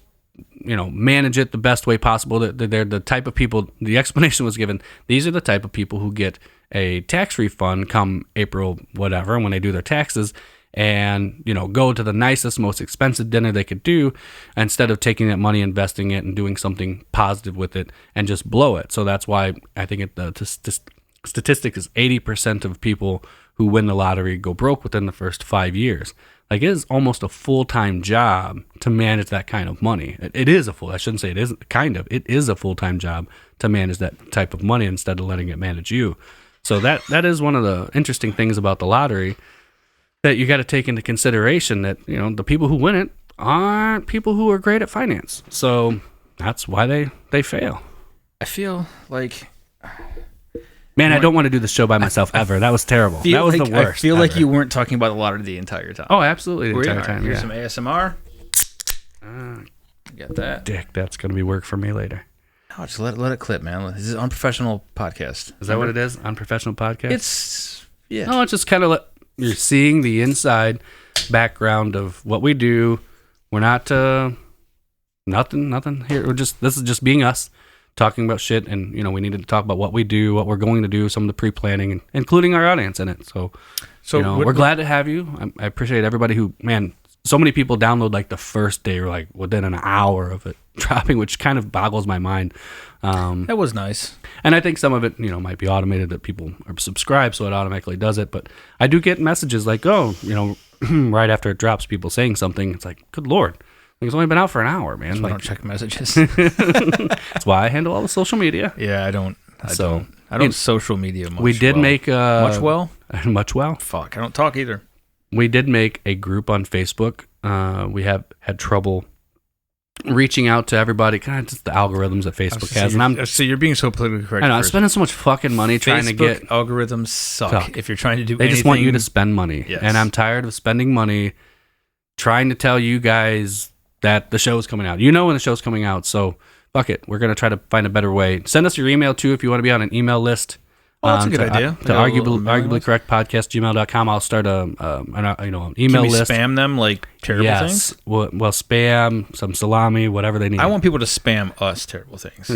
manage it the best way possible. They're the type of people. The explanation was given. These are the type of people who get a tax refund come April, whatever, when they do their taxes. And go to the nicest, most expensive dinner they could do instead of taking that money, investing it, and doing something positive with it and just blow it. So that's why I think the statistic is 80% of people who win the lottery go broke within the first 5 years. Like, it is almost a full-time job to manage that kind of money. It is I shouldn't say it isn't kind of. It is a full-time job to manage that type of money instead of letting it manage you. So that is one of the interesting things about the lottery, that you got to take into consideration that, the people who win it aren't people who are great at finance. So that's why they fail. I feel like... Man, I don't want to do the show by myself ever. That was terrible. That was the worst. I feel like you weren't talking about the lottery the entire time. Oh, absolutely. The entire time. Here's some ASMR. Got that. Dick, that's going to be work for me later. No, just let it clip, man. This is an unprofessional podcast. Is that what it is? Unprofessional podcast? Yeah. No, it's just kind of you're seeing the inside background of what we do. We're not nothing here. This is just being us talking about shit, and we needed to talk about what we do, what we're going to do, some of the pre-planning, and including our audience in it. So we're glad to have you. I appreciate everybody who, man, so many people download like the first day or like within an hour of it dropping, which kind of boggles my mind. That was nice. And I think some of it, might be automated, that people are subscribed, so it automatically does it. But I do get messages like, right after it drops, people saying something. It's like, good Lord. It's only been out for an hour, man. I don't check messages. That's why I handle all the social media. Yeah, I don't social media much. We did make much well. Fuck, I don't talk either. We did make a group on Facebook. We have had trouble reaching out to everybody. Kind of just the algorithms that Facebook has. And you're being so politically correct. I know. I'm spending so much fucking money trying to get algorithms suck. If you're trying to do, they just want you to spend money, yes. And I'm tired of spending money trying to tell you guys that the show's coming out. When the show's coming out, so fuck it. We're going to try to find a better way. Send us your email, too, if you want to be on an email list. Oh, that's a good idea. To arguably correct podcast gmail.com. I'll start an email list. Spam them like terrible things? Well, spam, some salami, whatever they need. I want people to spam us terrible things.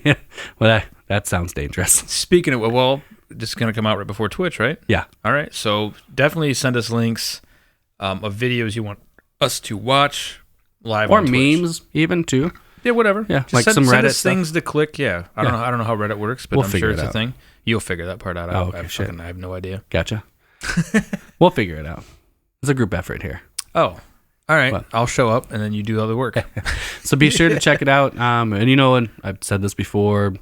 Yeah. Well, that sounds dangerous. Speaking of, this is going to come out right before Twitch, right? Yeah. All right. So definitely send us links of videos you want us to watch live or on Twitch. memes even too. Yeah, whatever. Yeah, Just like send, some send Reddit us things to click. Yeah, I don't know how Reddit works, but We'll I'm figure sure it it's a out. thing. You'll figure that part out. Oh, okay, shit. I have no idea. Gotcha. We'll figure it out. It's a group effort here. Oh, all right. What? I'll show up and then you do all the work. So be sure to check it out. And and I've said this before,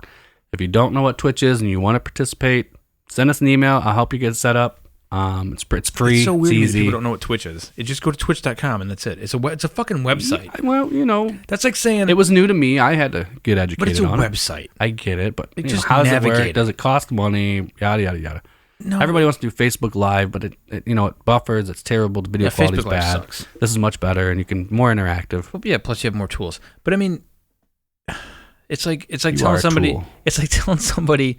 if you don't know what Twitch is and you want to participate, send us an email. I'll help you get it set up. It's free. It's so weird it's that easy. people don't know what Twitch is. It just go to twitch.com and that's it. It's a fucking website. Well, That's like saying it was new to me. I had to get educated but it's a on it. website. I get it, but Just how does it navigate work? it. Does it cost money? Yada yada yada. No, Everybody wants to do Facebook Live, but it buffers. It's terrible. The video quality's Facebook Live bad. sucks. This is much better, and you can more interactive. Well, yeah, plus you have more tools. But I mean, it's like You telling are a somebody. tool. It's like telling somebody,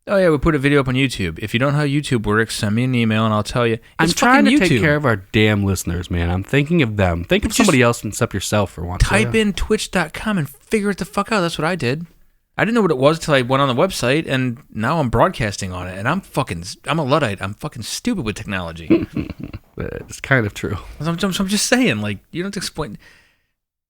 "Oh yeah, we put a video up on YouTube. If you don't know how YouTube works, send me an email and I'll tell you." I'm It's trying to fucking take YouTube. care of our damn listeners, man. I'm thinking of them. Think of Just somebody else except yourself for once. Type in twitch.com and figure it the fuck out. That's what I did. I didn't know what it was till I went on the website, and now I'm broadcasting on it. And I'm a Luddite. I'm fucking stupid with technology. It's kind of true. I'm just saying, like, you don't have to explain.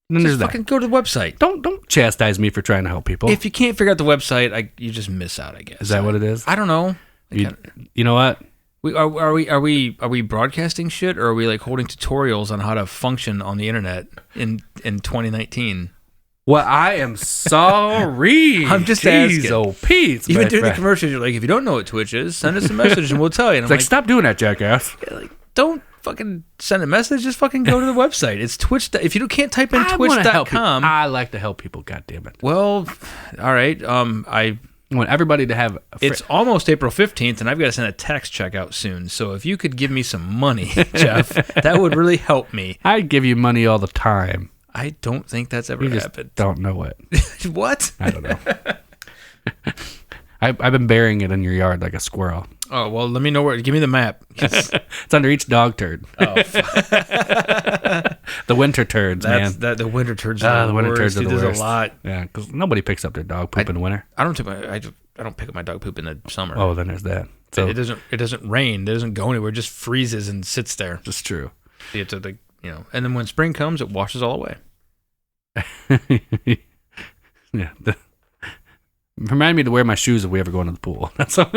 And then there's Just that. fucking go to the website. Don't chastise me for trying to help people. If you can't figure out the website, you just miss out, I guess. Is that what it is? I don't know. You know what? Are we broadcasting shit, or are we like holding tutorials on how to function on the internet in 2019? Well, I am sorry. I'm just Jeez, asking. oh, Pete. Even during the commercials, you're like, if you don't know what Twitch is, send us a message and we'll tell you. And It's like, stop doing that, jackass. don't fucking send a message. Just fucking go to the website. It's Twitch. If you can't type in I wanna help people. twitch.com. I like to help people. God damn it. Well, all right. I want everybody to have. It's almost April 15th, and I've got to send a tax check out soon. So if you could give me some money, Jeff, that would really help me. I give you money all the time. I don't think that's ever You just happened. don't know it. What? I don't know. I've been burying it in your yard like a squirrel. Oh, well, let me know where. Give me the map. It's under each dog turd. Oh, The winter turds, man. the winter turds are The the winter worst. turds are the Dude, there's worst. a lot. Yeah, because nobody picks up their dog poop in the winter. I don't pick up my dog poop in the summer. Oh, then there's that. So it doesn't rain. It doesn't go anywhere. It just freezes and sits there. it's true. You have to, and then when spring comes, it washes all away. Yeah. Remind me to wear my shoes if we ever go into the pool. That's all.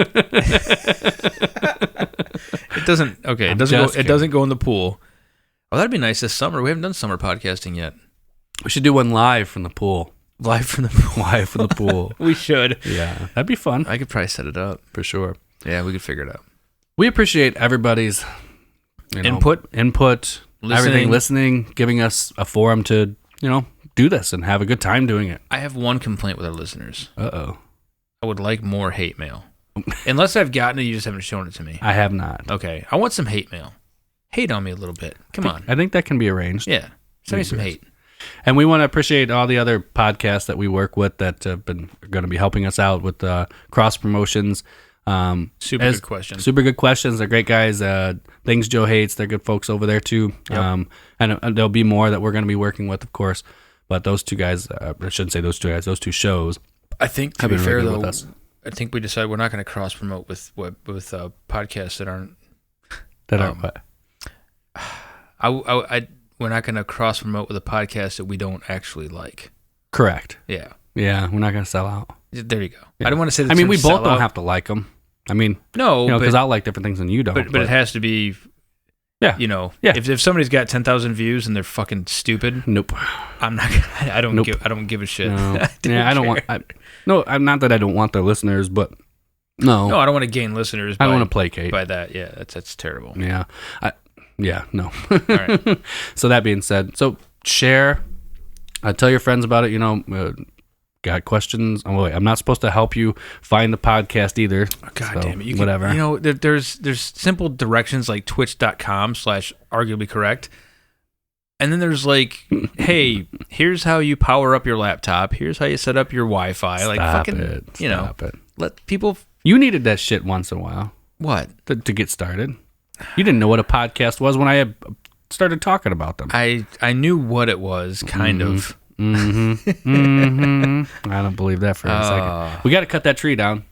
It doesn't. Okay, I'm it doesn't. just It doesn't go in the pool. Oh, that'd be nice this summer. We haven't done summer podcasting yet. We should do one live from the pool. Live from the pool. Live from the pool. We should. Yeah, that'd be fun I could probably set it up. for sure. Yeah, we could figure it out. We appreciate everybody's Input. everything, listening, giving us a forum to do this and have a good time doing it. I have one complaint with our listeners. Uh-oh. I would like more hate mail. Unless I've gotten it, you just haven't shown it to me. I have not. Okay, I want some hate mail. Hate on me a little bit. Come on. I think that can be arranged. Yeah, send me some hate. And we want to appreciate all the other podcasts that we work with that have been going to be helping us out with cross promotions. Super good question. Super good questions. They're great guys. Things Joe Hates. They're good folks over there too. Yep. And there'll be more that we're going to be working with, of course. But those two guys, I shouldn't say those two guys. Those two shows. I think to have be been fair really good though, with us. I think we decided we're not going to cross promote with podcasts that aren't. That are what? We're not going to cross promote with a podcast that we don't actually like. Correct. Yeah. Yeah, we're not going to sell out. There you go. Yeah. I don't want to say. I mean, we both sellout. don't have to like them. I mean, No, because but, I'll like different things than you don't. but it has to be. Yeah. Yeah. Yeah. If somebody's got 10,000 views and they're fucking stupid, Nope. I'm not. I don't Nope. give. I don't give a shit. No. I I don't want. No, I'm not that I don't want their listeners, but no, No, I don't want to gain listeners. I don't want to placate. by that. Yeah, that's terrible. Yeah, no. All right. So that being said, share. Tell your friends about it. Got questions? Oh wait, I'm not supposed to help you find the podcast either. God so, damn it! Whatever. There's simple directions like twitch.com/arguably correct, and then there's like, hey, here's how you power up your laptop. Here's how you set up your Wi-Fi. Stop it. Stop it. Let people. You needed that shit once in a while What? to get started. You didn't know what a podcast was when I started talking about them. I knew what it was, kind of. I don't believe that for a second. We got to cut that tree down.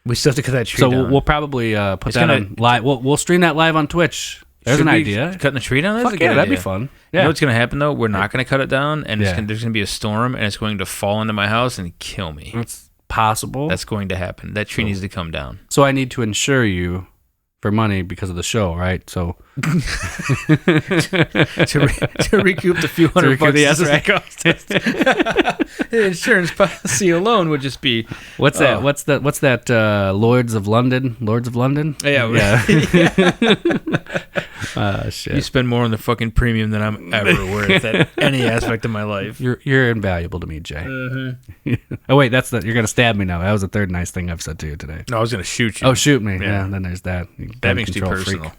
We still have to cut that tree So down. we'll probably put It's that gonna- on live. We'll stream that live on Twitch. There's Should an we idea. Cutting the tree down? That's Fuck a good yeah, that'd be idea. fun. You Yeah. know what's going to happen, though? We're not going to cut it down, and Yeah. there's going to be a storm, and it's going to fall into my house and kill me. It's possible. That's going to happen. That tree needs to come down. So I need to insure you for money because of the show, right? So to recoup the few $100 recoup the bucks that's it cost us. The insurance policy alone would just be what's that? What's that? Lords of London. yeah. Shit. You spend more on the fucking premium than I'm ever worth at any aspect of my life. You're invaluable to me, Jay. Oh wait, you're gonna stab me now. That was the third nice thing I've said to you today. No, I was gonna shoot you. Oh, shoot me. Yeah. Yeah, then there's that. That makes you Control freak. personal.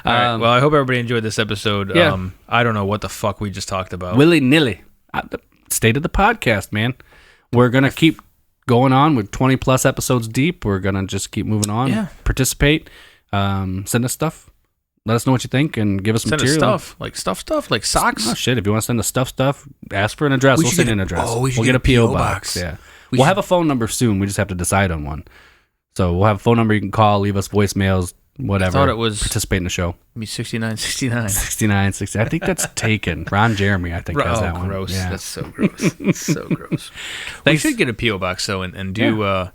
All right. Well, I hope everybody enjoyed this episode. Yeah. I don't know what the fuck we just talked about. Willy-nilly. The state of the podcast, man. We're going to keep going on with 20 plus episodes deep. We're going to just keep moving on. Yeah. Participate. Send us stuff. Let us know what you think and give us Send us material. stuff like socks. Oh, shit. If you want to send us stuff, ask for an address. We We'll should send get you an a- address. oh, we should We'll get get a a P.O. P.O. box. box. Yeah. We We'll should- have a phone number soon. We just have to decide on one. So we'll have a phone number you can call, leave us voicemails, whatever. I thought it was participate in the show. maybe 6969. 69, 60. I think that's taken. Ron Jeremy, I think, has that one. Gross. Yeah. That's so gross. So gross. We Thanks. should get a P.O. box though and do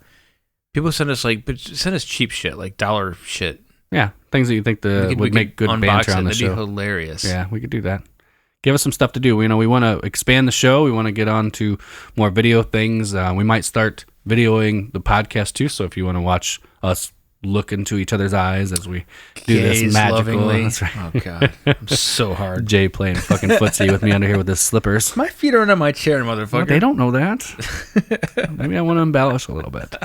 people send us send us cheap shit, like dollar shit. Yeah, things that you think would make good unbox banter on the That'd show. be hilarious. Yeah, we could do that. Give us some stuff to do. We want to expand the show. We want to get on to more video things. We might start videoing the podcast too. So if you want to watch us look into each other's eyes as we do this Gaze magical. lovingly. That's right. Oh god, I'm so hard. Jay playing fucking footsie with me under here with his slippers. My feet are under my chair, motherfucker. Well, they don't know that. Maybe I want to embellish a little bit.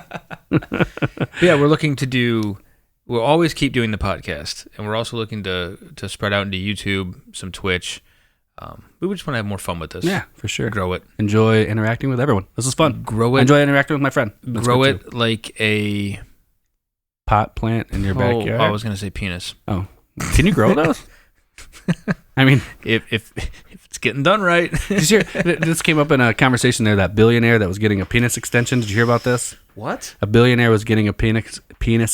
Yeah, we're looking to do. We'll always keep doing the podcast, and we're also looking to spread out into YouTube, some Twitch. We would just want to have more fun with this. Yeah, for sure. Grow it. Enjoy interacting with everyone. This is fun. Grow it. Enjoy interacting with my friend. That's Grow good, it too. like a Pot plant in your backyard. I was gonna say penis. Oh, can you grow those? I mean, If it's getting done right. did you hear, this came up in a conversation there. That billionaire that was getting a penis extension. Did you hear about this? What? A billionaire was getting a penis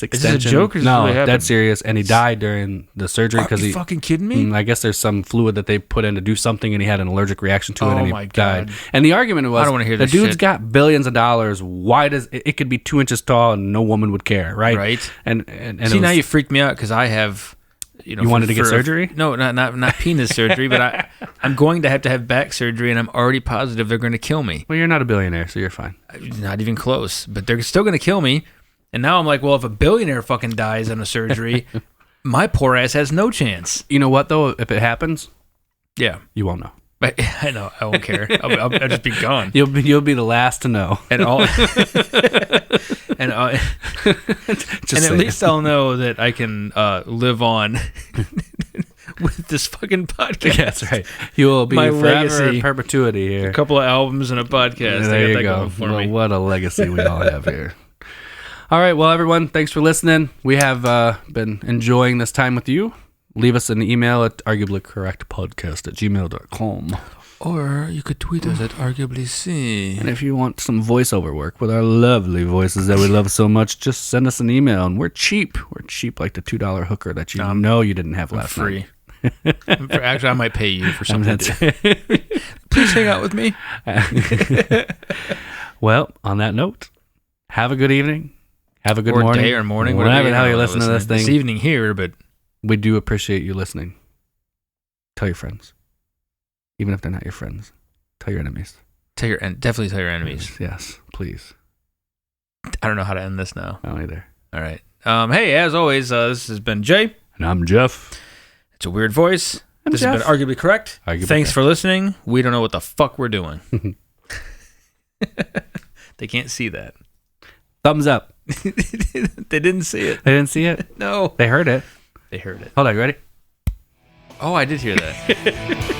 extension. joke or is this no, really happened? that's serious. And he died during the surgery Are because you he. fucking kidding me? I guess there's some fluid that they put in to do something, and he had an allergic reaction to it, Oh and he my died. God. And the argument was, I don't wanna hear the this dude's shit. got billions of dollars. Why does it could be 2 inches tall and no woman would care, right? Right. And See, it now was- you freaked me out because I have. You wanted to get surgery? No, not penis surgery, but I'm going to have back surgery, and I'm already positive they're going to kill me. Well, you're not a billionaire, so you're fine. Not even close, but they're still going to kill me. And now I'm like, well, if a billionaire fucking dies in a surgery, my poor ass has no chance. You know what though? If it happens, Yeah, you won't know. but I know I won't care. I'll just be gone. You'll be the last to know. And all, and Just at saying. least I'll know that I can live on with this fucking podcast. Yeah, that's right. You will be My forever legacy. in perpetuity here. A couple of albums and a podcast. I There got you that go. going for Well, me. what a legacy we all have here. All right. Well, everyone, thanks for listening. We have been enjoying this time with you. Leave us an email at arguablycorrectpodcast@gmail.com. Or you could tweet us at arguably C. And if you want some voiceover work with our lovely voices that we love so much, just send us an email. And we're cheap. We're cheap like the $2 hooker that you know you didn't have last Free. night. Actually, I might pay you for something. That's- Please hang out with me. Well, on that note, have a good evening. Have a good or morning. day or morning. Whatever the hell you you're listening to this thing. This evening here, but We do appreciate you listening. Tell your friends. Even if they're not your friends. Tell your enemies. definitely tell your enemies. Yes, please. I don't know how to end this now. I don't either. All right. Hey, as always, this has been Jay. And I'm Jeff. It's a weird voice. I'm This Jeff. has been Arguably Correct. Arguably Thanks correct. for listening. We don't know what the fuck we're doing. They can't see that. Thumbs up. They didn't see it. They didn't see it? No. They heard it. They heard it. Hold on, you ready? Oh, I did hear that.